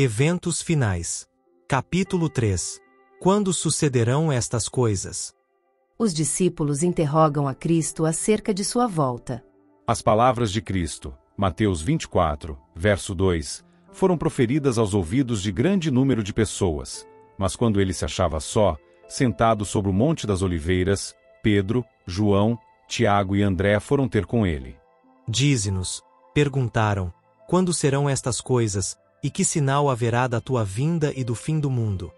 Eventos finais. Capítulo 3. Quando sucederão estas coisas? Os discípulos interrogam a Cristo acerca de sua volta. As palavras de Cristo, Mateus 24, verso 2, foram proferidas aos ouvidos de grande número de pessoas, mas quando ele se achava só, sentado sobre o Monte das Oliveiras, Pedro, João, Tiago e André foram ter com ele. Dize-nos, perguntaram, quando serão estas coisas, e que sinal haverá da tua vinda e do fim do mundo?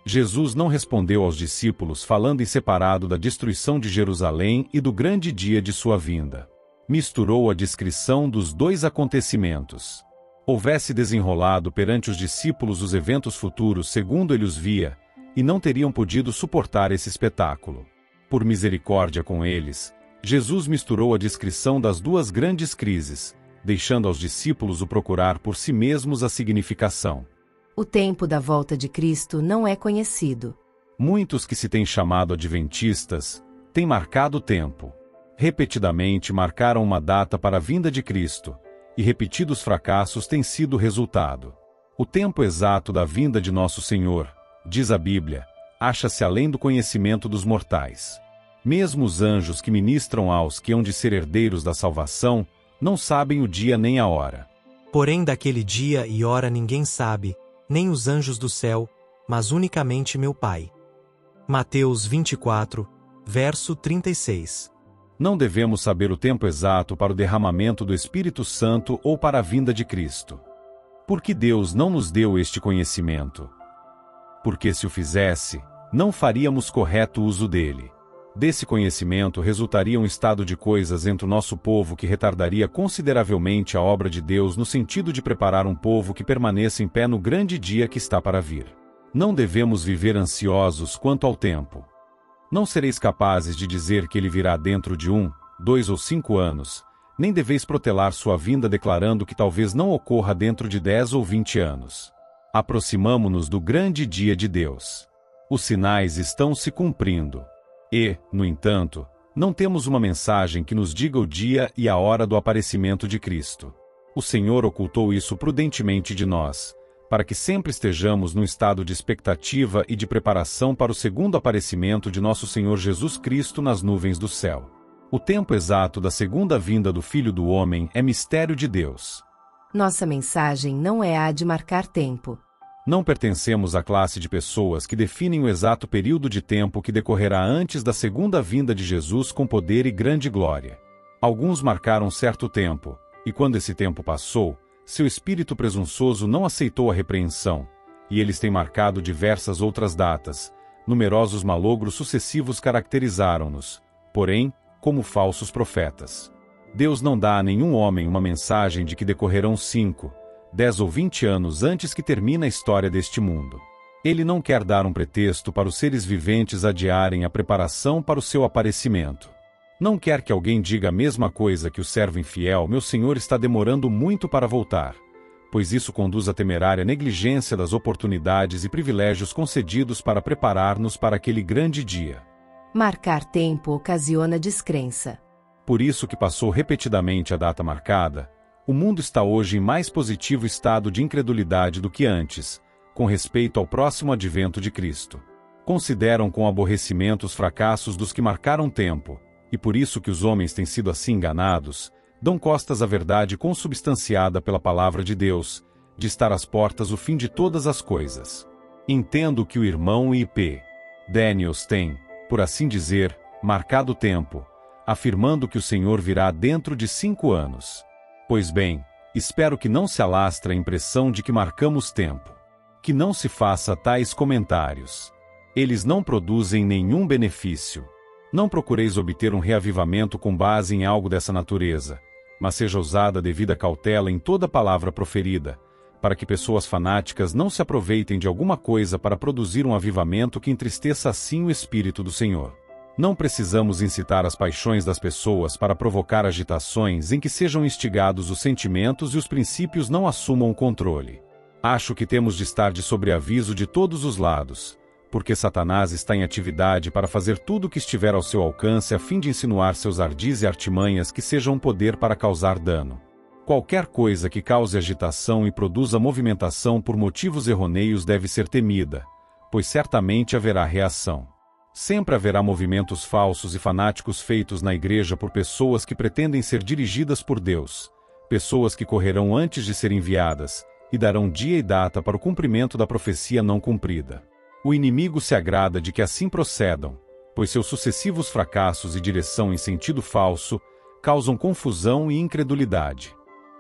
Jesus não respondeu aos discípulos falando em separado da destruição de Jerusalém e do grande dia de sua vinda. Misturou a descrição dos dois acontecimentos. Houvesse desenrolado perante os discípulos os eventos futuros segundo ele os via, e não teriam podido suportar esse espetáculo. Por misericórdia com eles, Jesus misturou a descrição das duas grandes crises, deixando aos discípulos o procurar por si mesmos a significação. O tempo da volta de Cristo não é conhecido. Muitos que se têm chamado adventistas têm marcado o tempo. Repetidamente marcaram uma data para a vinda de Cristo, e repetidos fracassos têm sido o resultado. O tempo exato da vinda de nosso Senhor, diz a Bíblia, acha-se além do conhecimento dos mortais. Mesmo os anjos que ministram aos que hão de ser herdeiros da salvação, não sabem o dia nem a hora. Porém daquele dia e hora ninguém sabe, nem os anjos do céu, mas unicamente meu Pai. Mateus 24, verso 36. Não devemos saber o tempo exato para o derramamento do Espírito Santo ou para a vinda de Cristo. Porque Deus não nos deu este conhecimento? Porque se o fizesse, não faríamos correto uso dele. Desse conhecimento resultaria um estado de coisas entre o nosso povo que retardaria consideravelmente a obra de Deus no sentido de preparar um povo que permaneça em pé no grande dia que está para vir. Não devemos viver ansiosos quanto ao tempo. Não sereis capazes de dizer que ele virá dentro de 1, 2 ou 5 anos, nem deveis protelar sua vinda declarando que talvez não ocorra dentro de 10 ou 20 anos. Aproximamo-nos do grande dia de Deus. Os sinais estão se cumprindo. E, no entanto, não temos uma mensagem que nos diga o dia e a hora do aparecimento de Cristo. O Senhor ocultou isso prudentemente de nós, para que sempre estejamos num estado de expectativa e de preparação para o segundo aparecimento de nosso Senhor Jesus Cristo nas nuvens do céu. O tempo exato da segunda vinda do Filho do Homem é mistério de Deus. Nossa mensagem não é a de marcar tempo. Não pertencemos à classe de pessoas que definem o exato período de tempo que decorrerá antes da segunda vinda de Jesus com poder e grande glória. Alguns marcaram certo tempo, e quando esse tempo passou, seu espírito presunçoso não aceitou a repreensão, e eles têm marcado diversas outras datas. Numerosos malogros sucessivos caracterizaram-nos, porém, como falsos profetas. Deus não dá a nenhum homem uma mensagem de que decorrerão 5, 10 ou 20 anos antes que termine a história deste mundo. Ele não quer dar um pretexto para os seres viventes adiarem a preparação para o seu aparecimento. Não quer que alguém diga a mesma coisa que o servo infiel, meu senhor está demorando muito para voltar, pois isso conduz à temerária negligência das oportunidades e privilégios concedidos para preparar-nos para aquele grande dia. Marcar tempo ocasiona descrença. Por isso que passou repetidamente a data marcada, o mundo está hoje em mais positivo estado de incredulidade do que antes, com respeito ao próximo advento de Cristo. Consideram com aborrecimento os fracassos dos que marcaram tempo, e por isso que os homens têm sido assim enganados, dão costas à verdade consubstanciada pela palavra de Deus, de estar às portas o fim de todas as coisas. Entendo que o irmão I.P. Daniels tem, por assim dizer, marcado tempo, afirmando que o Senhor virá dentro de 5 anos. Pois bem, espero que não se alastre a impressão de que marcamos tempo. Que não se faça tais comentários. Eles não produzem nenhum benefício. Não procureis obter um reavivamento com base em algo dessa natureza, mas seja usada a devida cautela em toda palavra proferida, para que pessoas fanáticas não se aproveitem de alguma coisa para produzir um avivamento que entristeça assim o Espírito do Senhor. Não precisamos incitar as paixões das pessoas para provocar agitações em que sejam instigados os sentimentos e os princípios não assumam o controle. Acho que temos de estar de sobreaviso de todos os lados, porque Satanás está em atividade para fazer tudo o que estiver ao seu alcance a fim de insinuar seus ardis e artimanhas que sejam um poder para causar dano. Qualquer coisa que cause agitação e produza movimentação por motivos errôneos deve ser temida, pois certamente haverá reação. Sempre haverá movimentos falsos e fanáticos feitos na igreja por pessoas que pretendem ser dirigidas por Deus, pessoas que correrão antes de ser enviadas, e darão dia e data para o cumprimento da profecia não cumprida. O inimigo se agrada de que assim procedam, pois seus sucessivos fracassos e direção em sentido falso causam confusão e incredulidade.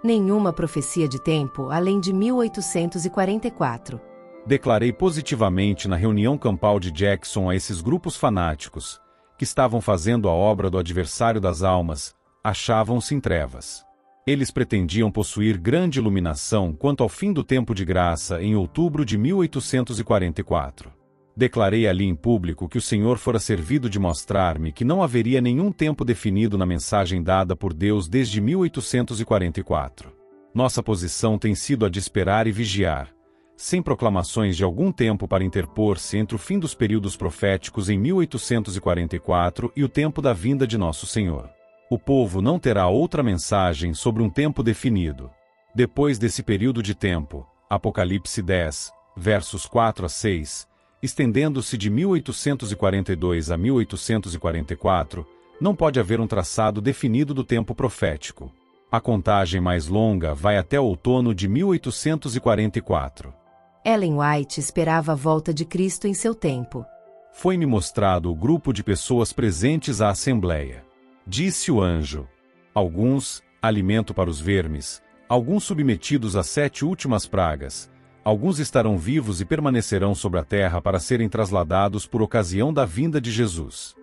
Nenhuma profecia de tempo além de 1844. Declarei positivamente na reunião campal de Jackson a esses grupos fanáticos, que estavam fazendo a obra do adversário das almas, achavam-se em trevas. Eles pretendiam possuir grande iluminação quanto ao fim do tempo de graça em outubro de 1844. Declarei ali em público que o Senhor fora servido de mostrar-me que não haveria nenhum tempo definido na mensagem dada por Deus desde 1844. Nossa posição tem sido a de esperar e vigiar, sem proclamações de algum tempo para interpor-se entre o fim dos períodos proféticos em 1844 e o tempo da vinda de nosso Senhor. O povo não terá outra mensagem sobre um tempo definido. Depois desse período de tempo, Apocalipse 10, versos 4 a 6, estendendo-se de 1842 a 1844, não pode haver um traçado definido do tempo profético. A contagem mais longa vai até o outono de 1844. Ellen White esperava a volta de Cristo em seu tempo. Foi-me mostrado o grupo de pessoas presentes à assembleia. Disse o anjo: alguns, alimento para os vermes, alguns submetidos às 7 últimas pragas, alguns estarão vivos e permanecerão sobre a terra para serem trasladados por ocasião da vinda de Jesus.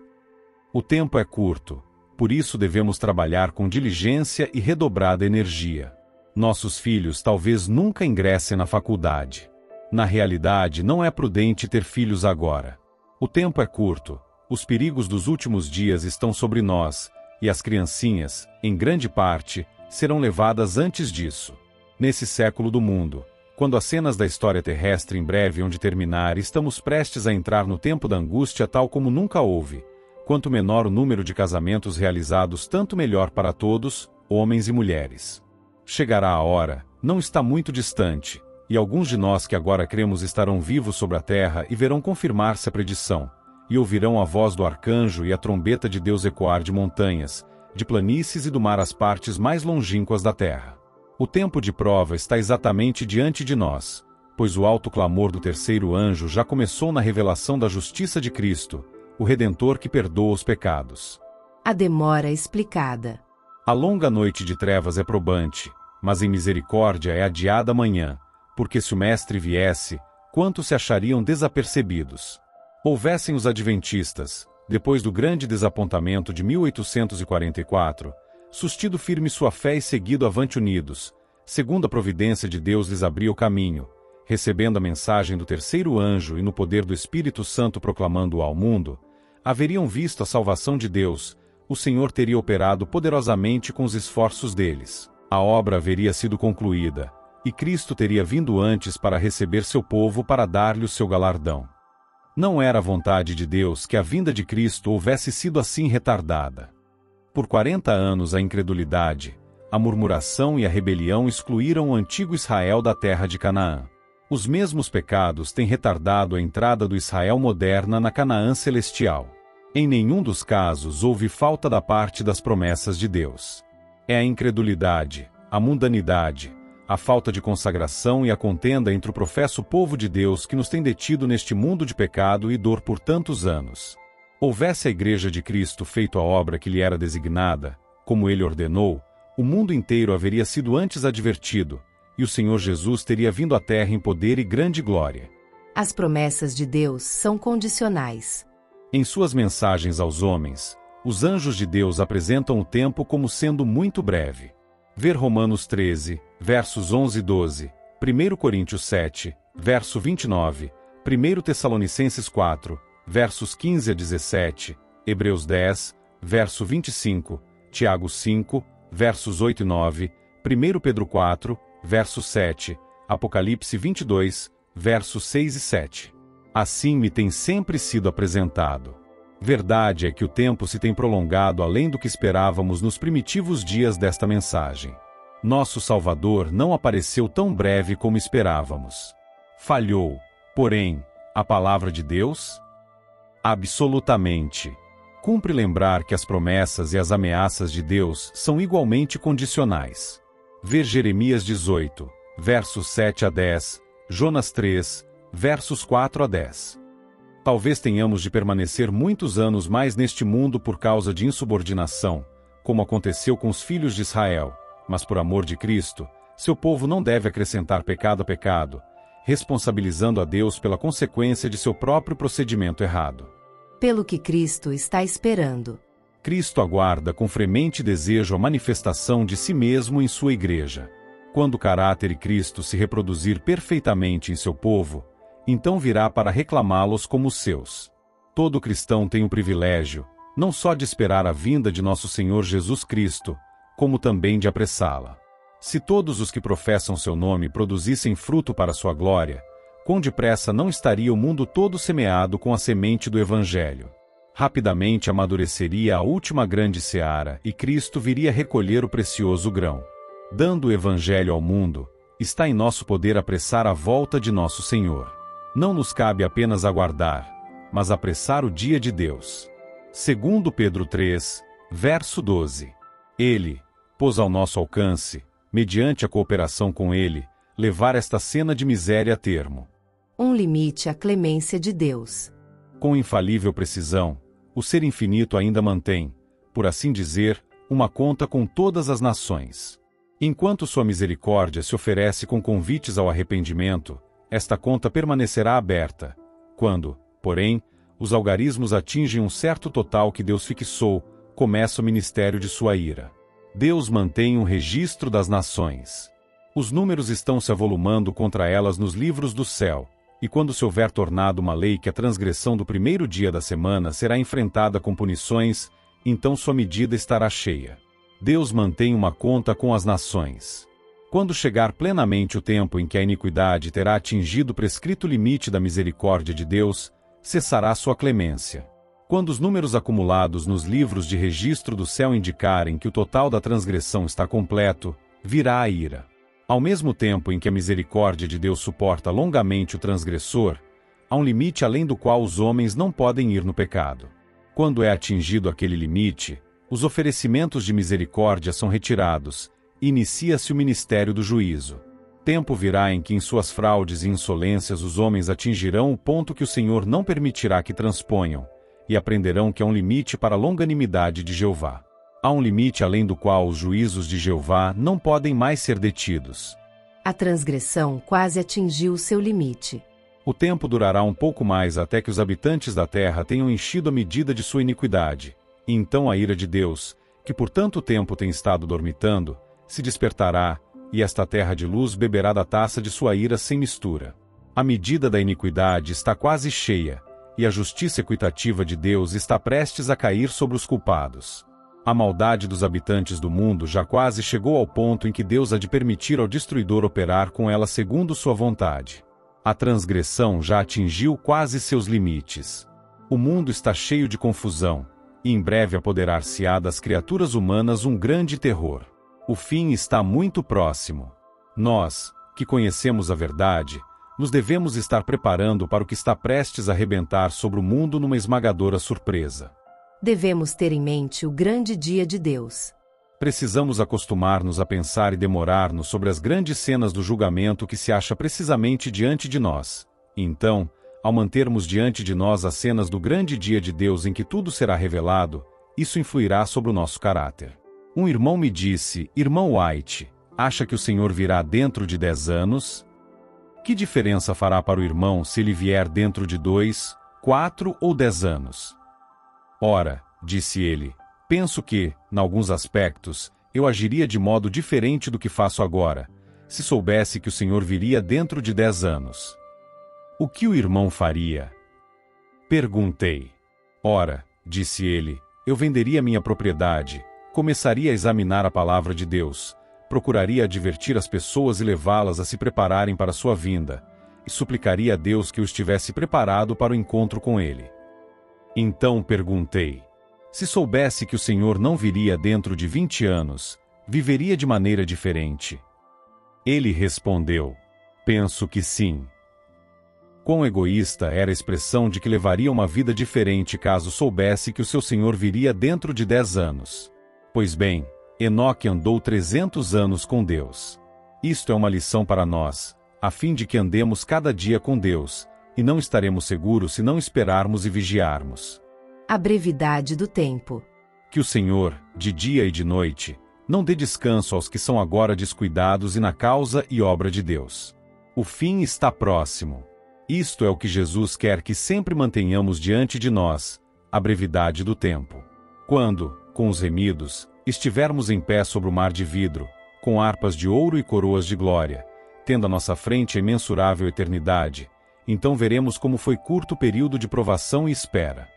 O tempo é curto, por isso devemos trabalhar com diligência e redobrada energia. Nossos filhos talvez nunca ingressem na faculdade. Na realidade, não é prudente ter filhos agora. O tempo é curto, os perigos dos últimos dias estão sobre nós, e as criancinhas, em grande parte, serão levadas antes disso. Nesse século do mundo, quando as cenas da história terrestre em breve hão de terminar, estamos prestes a entrar no tempo da angústia tal como nunca houve. Quanto menor o número de casamentos realizados, tanto melhor para todos, homens e mulheres. Chegará a hora, não está muito distante, e alguns de nós que agora cremos estarão vivos sobre a terra e verão confirmar-se a predição, e ouvirão a voz do arcanjo e a trombeta de Deus ecoar de montanhas, de planícies e do mar às partes mais longínquas da terra. O tempo de prova está exatamente diante de nós, pois o alto clamor do terceiro anjo já começou na revelação da justiça de Cristo, o Redentor que perdoa os pecados. A demora explicada. A longa noite de trevas é probante, mas em misericórdia é adiada amanhã, porque se o Mestre viesse, quantos se achariam desapercebidos? Houvessem os adventistas, depois do grande desapontamento de 1844, sustido firme sua fé e seguido avante unidos, segundo a providência de Deus lhes abria o caminho, recebendo a mensagem do terceiro anjo e no poder do Espírito Santo proclamando-o ao mundo, haveriam visto a salvação de Deus, o Senhor teria operado poderosamente com os esforços deles. A obra haveria sido concluída, e Cristo teria vindo antes para receber seu povo para dar-lhe o seu galardão. Não era a vontade de Deus que a vinda de Cristo houvesse sido assim retardada. Por 40 anos a incredulidade, a murmuração e a rebelião excluíram o antigo Israel da terra de Canaã. Os mesmos pecados têm retardado a entrada do Israel moderna na Canaã celestial. Em nenhum dos casos houve falta da parte das promessas de Deus. É a incredulidade, a mundanidade, a falta de consagração e a contenda entre o professo povo de Deus que nos tem detido neste mundo de pecado e dor por tantos anos. Houvesse a Igreja de Cristo feito a obra que lhe era designada, como ele ordenou, o mundo inteiro haveria sido antes advertido, e o Senhor Jesus teria vindo à terra em poder e grande glória. As promessas de Deus são condicionais. Em suas mensagens aos homens, os anjos de Deus apresentam o tempo como sendo muito breve. Ver Romanos 13, versos 11 e 12, 1 Coríntios 7, verso 29, 1 Tessalonicenses 4, versos 15 a 17, Hebreus 10, verso 25, Tiago 5, versos 8 e 9, 1 Pedro 4, verso 7, Apocalipse 22, versos 6 e 7. Assim me tem sempre sido apresentado. Verdade é que o tempo se tem prolongado além do que esperávamos nos primitivos dias desta mensagem. Nosso Salvador não apareceu tão breve como esperávamos. Falhou, porém, a palavra de Deus? Absolutamente. Cumpre lembrar que as promessas e as ameaças de Deus são igualmente condicionais. Ver Jeremias 18, versos 7 a 10, Jonas 3, versos 4 a 10. Talvez tenhamos de permanecer muitos anos mais neste mundo por causa de insubordinação, como aconteceu com os filhos de Israel, mas por amor de Cristo, seu povo não deve acrescentar pecado a pecado, responsabilizando a Deus pela consequência de seu próprio procedimento errado. Pelo que Cristo está esperando. Cristo aguarda com fremente desejo a manifestação de si mesmo em sua igreja. Quando o caráter de Cristo se reproduzir perfeitamente em seu povo, então virá para reclamá-los como os seus. Todo cristão tem o privilégio, não só de esperar a vinda de nosso Senhor Jesus Cristo, como também de apressá-la. Se todos os que professam seu nome produzissem fruto para sua glória, quão depressa não estaria o mundo todo semeado com a semente do Evangelho. Rapidamente amadureceria a última grande seara e Cristo viria recolher o precioso grão. Dando o Evangelho ao mundo, está em nosso poder apressar a volta de nosso Senhor. Não nos cabe apenas aguardar, mas apressar o dia de Deus. Segundo Pedro 3, verso 12. Ele pôs ao nosso alcance, mediante a cooperação com Ele, levar esta cena de miséria a termo. Um limite à clemência de Deus. Com infalível precisão, o Ser Infinito ainda mantém, por assim dizer, uma conta com todas as nações. Enquanto sua misericórdia se oferece com convites ao arrependimento, esta conta permanecerá aberta. Quando, porém, os algarismos atingem um certo total que Deus fixou, começa o ministério de sua ira. Deus mantém um registro das nações. Os números estão se avolumando contra elas nos livros do céu, e quando se houver tornado uma lei que a transgressão do primeiro dia da semana será enfrentada com punições, então sua medida estará cheia. Deus mantém uma conta com as nações. Quando chegar plenamente o tempo em que a iniquidade terá atingido o prescrito limite da misericórdia de Deus, cessará sua clemência. Quando os números acumulados nos livros de registro do céu indicarem que o total da transgressão está completo, virá a ira. Ao mesmo tempo em que a misericórdia de Deus suporta longamente o transgressor, há um limite além do qual os homens não podem ir no pecado. Quando é atingido aquele limite, os oferecimentos de misericórdia são retirados, e inicia-se o ministério do juízo. Tempo virá em que em suas fraudes e insolências os homens atingirão o ponto que o Senhor não permitirá que transponham, e aprenderão que há um limite para a longanimidade de Jeová. Há um limite além do qual os juízos de Jeová não podem mais ser detidos. A transgressão quase atingiu seu limite. O tempo durará um pouco mais até que os habitantes da terra tenham enchido a medida de sua iniquidade, e então a ira de Deus, que por tanto tempo tem estado dormitando, se despertará, e esta terra de luz beberá da taça de sua ira sem mistura. A medida da iniquidade está quase cheia, e a justiça equitativa de Deus está prestes a cair sobre os culpados. A maldade dos habitantes do mundo já quase chegou ao ponto em que Deus há de permitir ao destruidor operar com ela segundo sua vontade. A transgressão já atingiu quase seus limites. O mundo está cheio de confusão, e em breve apoderar-se-á das criaturas humanas um grande terror. O fim está muito próximo. Nós, que conhecemos a verdade, nos devemos estar preparando para o que está prestes a arrebentar sobre o mundo numa esmagadora surpresa. Devemos ter em mente o grande dia de Deus. Precisamos acostumar-nos a pensar e demorar-nos sobre as grandes cenas do julgamento que se acha precisamente diante de nós. E então, ao mantermos diante de nós as cenas do grande dia de Deus em que tudo será revelado, isso influirá sobre o nosso caráter. Um irmão me disse: irmão White, acha que o Senhor virá dentro de 10 anos? Que diferença fará para o irmão se ele vier dentro de 2, 4 ou 10 anos? Ora, disse ele, penso que, em alguns aspectos, eu agiria de modo diferente do que faço agora, se soubesse que o Senhor viria dentro de 10 anos. O que o irmão faria? Perguntei. Ora, disse ele, eu venderia minha propriedade, começaria a examinar a palavra de Deus, procuraria advertir as pessoas e levá-las a se prepararem para sua vinda, e suplicaria a Deus que eu estivesse preparado para o encontro com ele. Então perguntei, se soubesse que o Senhor não viria dentro de 20 anos, viveria de maneira diferente? Ele respondeu: penso que sim. Quão egoísta era a expressão de que levaria uma vida diferente caso soubesse que o seu Senhor viria dentro de 10 anos. Pois bem, Enoque andou 300 anos com Deus. Isto é uma lição para nós, a fim de que andemos cada dia com Deus, e não estaremos seguros se não esperarmos e vigiarmos. A brevidade do tempo. Que o Senhor, de dia e de noite, não dê descanso aos que são agora descuidados e na causa e obra de Deus. O fim está próximo. Isto é o que Jesus quer que sempre mantenhamos diante de nós, a brevidade do tempo. Quando, com os remidos, estivermos em pé sobre o mar de vidro, com harpas de ouro e coroas de glória, tendo à nossa frente a imensurável eternidade, então veremos como foi curto o período de provação e espera.